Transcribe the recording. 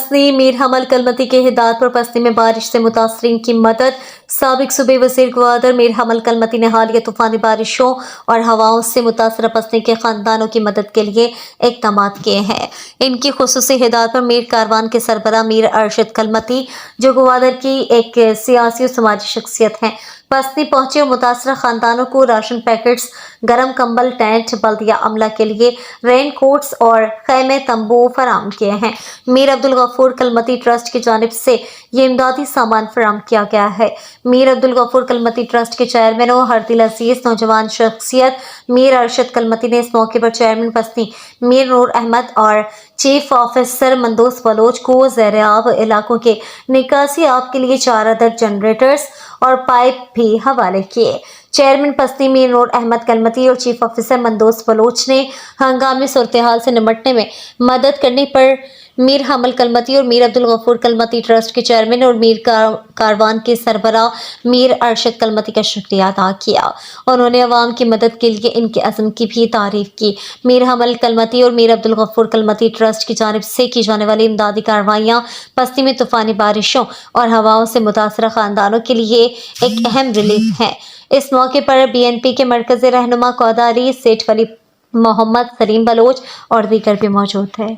पसनी मीर हमल कलमती के हिदायत पर पसनी में बारिश से मुतासरीन की मदद। साबिक सूबे वज़ीर गवादर मीर हमल कलमती ने हालिया तूफ़ानी बारिशों और हवाओं से मुतासर पसनी के ख़ानदानों की मदद के लिए इक़दाम किए हैं। इनकी खुसूसी हिदायत पर मीर कारवान के सरबराह मीर अरशद कलमती, जो गवादर की एक सियासी और समाजी शख्सियत हैं, पसनी पहुंचे और मुतासर ख़ानदानों को राशन पैकेट्स, गर्म कंबल, टेंट, बल्दिया अमला के लिए रेन कोट्स और खैमे तंबू फराम किए हैं। मीर अब्दुल गफूर कलमती ट्रस्ट की जानिब से ये इमदादी सामान फराम किया गया है। मीर अब्दुल गफूर कलमती ट्रस्ट के चेयरमैन और हरदिल अजीज नौजवान शख्सियत मीर अरशद कलमती ने इस मौके पर चेयरमैन पसनी मीर नूर अहमद और चीफ ऑफिसर मंदोस बलोच को ज़ेर-ए-आब इलाकों के निकासी आब के लिए 4 अदद जनरेटर्स और पाइप भी हवाले किए। चेयरमैन पसनी मीर नूर अहमद कलमती और चीफ ऑफिसर मंदोस बलोच ने हंगामी सूरत-ए-हाल से निपटने में मदद करने पर मीर हमल कलमती और मीर अब्दुल गफूर कलमती ट्रस्ट के चेयरमैन और मीर कारवान के सरबराह मीर अरशद कलमती का शुक्रिया अदा किया। उन्होंने अवाम की मदद के लिए इनके अज़्म की भी तारीफ की। मीर हमल कलमती और मीर अब्दुल गफूर कलमती ट्रस्ट की जानिब से की जाने वाली इमदादी कार्रवाइयाँ पसनी में तूफ़ानी बारिशों और हवाओं से मुतासर ख़ानदानों के लिए एक अहम रिलीफ है। इस मौके पर BNP के मरकज़ी रहनुमा कौदारी, सेठ वली मोहम्मद, सलीम बलोच और दीगर भी मौजूद थे।